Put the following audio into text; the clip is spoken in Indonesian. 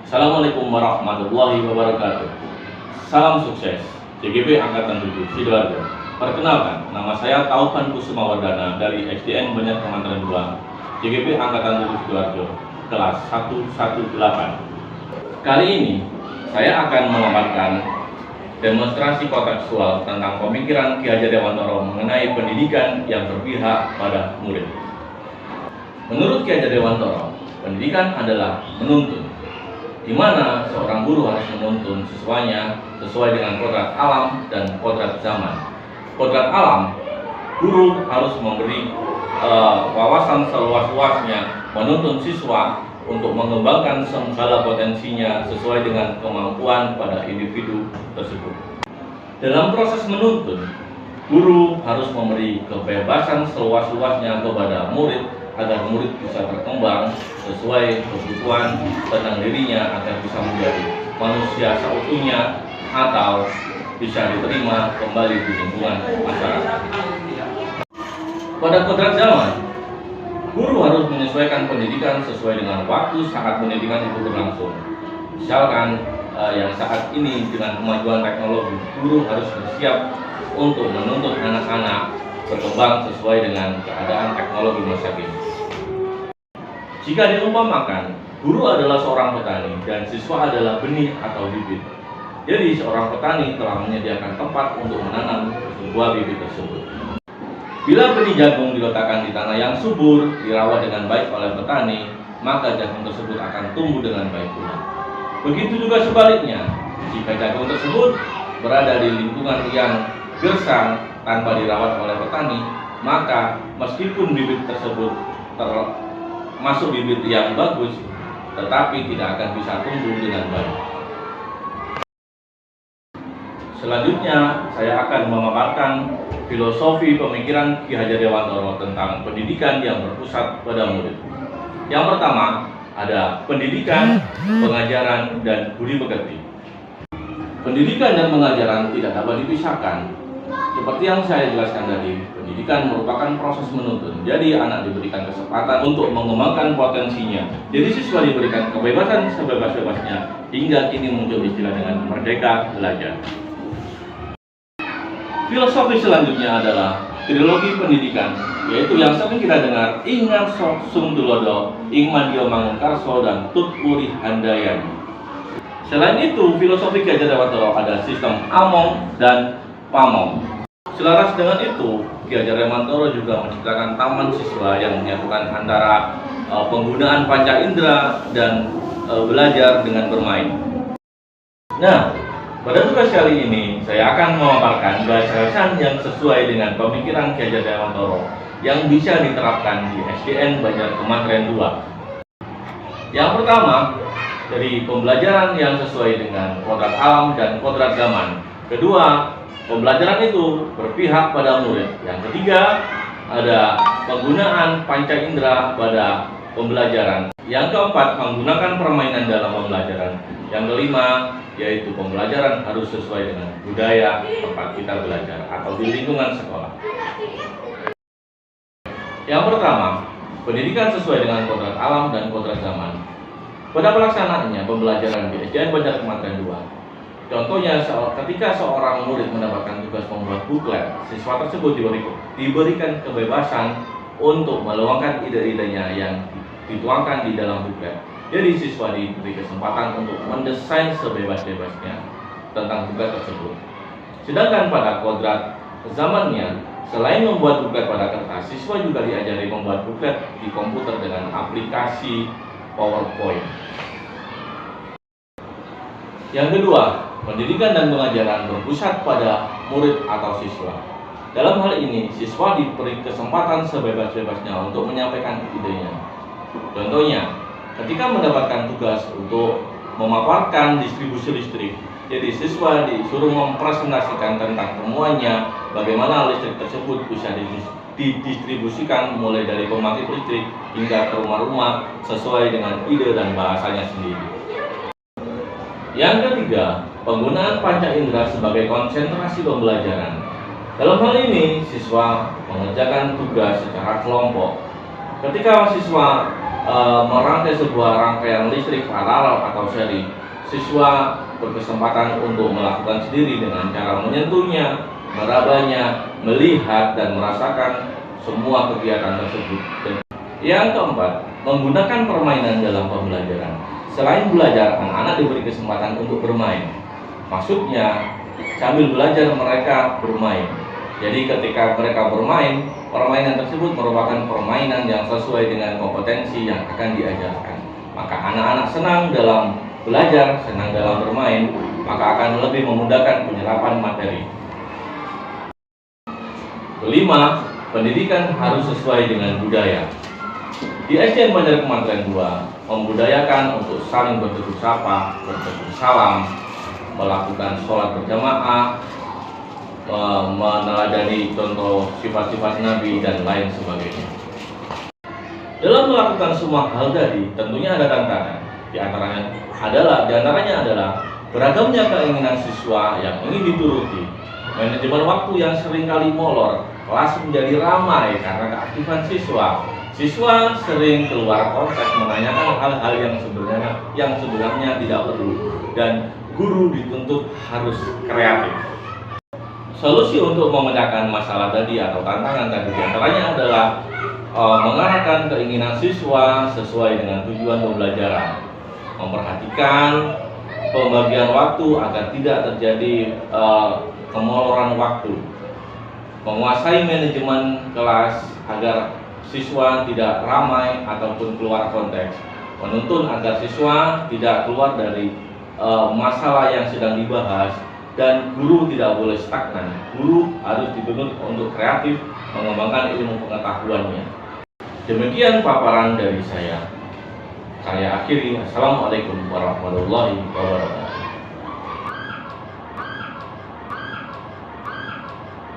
Assalamualaikum warahmatullahi wabarakatuh. Salam sukses, JGP Angkatan 7 Sidoarjo. Perkenalkan, nama saya Taufan Kusumawardana dari SDN Banjar Kemantren 2, JGP Angkatan 7 Sidoarjo, kelas 118. Kali ini, saya akan memaparkan demonstrasi kontekstual tentang pemikiran Ki Hajar Dewantara mengenai pendidikan yang berpihak pada murid. Menurut Ki Hajar Dewantara, pendidikan adalah menuntun, di mana seorang guru harus menuntun siswanya sesuai dengan kodrat alam dan kodrat zaman. Kodrat alam, guru harus memberi wawasan seluas-luasnya, menuntun siswa untuk mengembangkan segala potensinya sesuai dengan kemampuan pada individu tersebut. Dalam proses menuntun, guru harus memberi kebebasan seluas-luasnya kepada murid agar murid bisa berkembang sesuai kebutuhan tentang dirinya agar bisa menjadi manusia seutuhnya atau bisa diterima kembali di lingkungan masyarakat. Pada kodrat zaman, guru harus menyesuaikan pendidikan sesuai dengan waktu saat pendidikan itu berlangsung. Misalkan yang saat ini dengan kemajuan teknologi, guru harus bersiap untuk menuntut anak-anak berkembang sesuai dengan keadaan teknologi masa kini. Jika diumpamakan, guru adalah seorang petani dan siswa adalah benih atau bibit. Jadi seorang petani telah menyediakan tempat untuk menanam sebuah bibit tersebut. Bila benih jagung diletakkan di tanah yang subur, dirawat dengan baik oleh petani, maka jagung tersebut akan tumbuh dengan baik pula. Begitu juga sebaliknya, jika jagung tersebut berada di lingkungan yang gersang tanpa dirawat oleh petani, maka meskipun bibit tersebut masuk bibit yang bagus, tetapi tidak akan bisa tumbuh dengan baik. Selanjutnya, saya akan memaparkan filosofi pemikiran Ki Hajar Dewantara tentang pendidikan yang berpusat pada murid. Yang pertama, ada pendidikan, pengajaran, dan budi pekerti. Pendidikan dan pengajaran tidak dapat dipisahkan. Seperti yang saya jelaskan tadi, pendidikan merupakan proses menuntun. Jadi anak diberikan kesempatan untuk mengembangkan potensinya. Jadi siswa diberikan kebebasan sebebas-bebasnya hingga kini muncul istilah dengan merdeka belajar. Filosofi selanjutnya adalah trilogi pendidikan, yaitu yang sering kita dengar Ingat Sung Tulodo, Ing Mandio Mangunkarso, dan Tut Puri Handayani. Selain itu, filosofi Ki Hajar Dewantara ada sistem Among dan Pamong. Selaras dengan itu, Ki Hajar Dewantara juga menciptakan taman siswa yang menyatukan antara penggunaan panca indera dan belajar dengan bermain. Nah, pada tugas kali ini saya akan memaparkan gagasan yang sesuai dengan pemikiran Ki Hajar Dewantara yang bisa diterapkan di SDN Banjar Kemantren 2. Yang pertama, dari pembelajaran yang sesuai dengan kodrat alam dan kodrat zaman. Kedua, pembelajaran itu berpihak pada murid. Yang ketiga, ada penggunaan panca indera pada pembelajaran. Yang keempat, menggunakan permainan dalam pembelajaran. Yang kelima, yaitu pembelajaran harus sesuai dengan budaya tempat kita belajar atau di lingkungan sekolah. Yang pertama, pendidikan sesuai dengan kodrat alam dan kodrat zaman. Pada pelaksanaannya pembelajaran di SDN Banjar Kemantren 2, contohnya ketika seorang murid mendapatkan tugas membuat buklet, siswa tersebut diberikan kebebasan untuk meluangkan ide-idenya yang dituangkan di dalam buklet. Jadi siswa diberi kesempatan untuk mendesain sebebas-bebasnya tentang buklet tersebut. Sedangkan pada kodrat zamannya, selain membuat buklet pada kertas, siswa juga diajari membuat buklet di komputer dengan aplikasi PowerPoint. Yang kedua, pendidikan dan pengajaran berpusat pada murid atau siswa. Dalam hal ini, siswa diberi kesempatan sebebas-bebasnya untuk menyampaikan idenya. Contohnya, ketika mendapatkan tugas untuk memaparkan distribusi listrik, jadi siswa disuruh mempresentasikan tentang temuannya, bagaimana listrik tersebut bisa didistribusikan mulai dari pembangkit listrik hingga ke rumah-rumah sesuai dengan ide dan bahasanya sendiri. Yang ketiga, penggunaan panca indera sebagai konsentrasi pembelajaran. Dalam hal ini, siswa mengerjakan tugas secara kelompok. Ketika siswa merangkai sebuah rangkaian listrik paralel atau seri, siswa berkesempatan untuk melakukan sendiri dengan cara menyentuhnya, merabanya, melihat dan merasakan semua kegiatan tersebut. Yang keempat, menggunakan permainan dalam pembelajaran. Selain belajar, anak-anak diberi kesempatan untuk bermain. Maksudnya, sambil belajar mereka bermain. Jadi ketika mereka bermain, permainan tersebut merupakan permainan yang sesuai dengan kompetensi yang akan diajarkan. Maka anak-anak senang dalam belajar, senang dalam bermain, maka akan lebih memudahkan penyerapan materi. Kelima, pendidikan harus sesuai dengan budaya. Di SDN Banjar Kemantren 2 membudayakan untuk saling bertegur sapa, bertegur salam, melakukan sholat berjamaah, meneladani contoh sifat-sifat Nabi dan lain sebagainya. Dalam melakukan semua hal tadi, tentunya ada tantangan. Di antaranya adalah beragamnya keinginan siswa yang ingin dituruti, manajemen waktu yang seringkali molor, kelas menjadi ramai karena keaktifan siswa. Siswa sering keluar konteks menanyakan hal-hal yang sebenarnya tidak perlu, dan guru dituntut harus kreatif. Solusi untuk memecahkan masalah tadi atau tantangan tadi diantaranya adalah mengarahkan keinginan siswa sesuai dengan tujuan pembelajaran, memperhatikan pembagian waktu agar tidak terjadi kemoloran waktu, menguasai manajemen kelas agar siswa tidak ramai ataupun keluar konteks, menuntun agar siswa tidak keluar dari masalah yang sedang dibahas, dan guru tidak boleh stagnan. Guru harus dituntut untuk kreatif mengembangkan ilmu pengetahuannya. Demikian paparan dari saya. Saya akhiri. Assalamualaikum warahmatullahi wabarakatuh.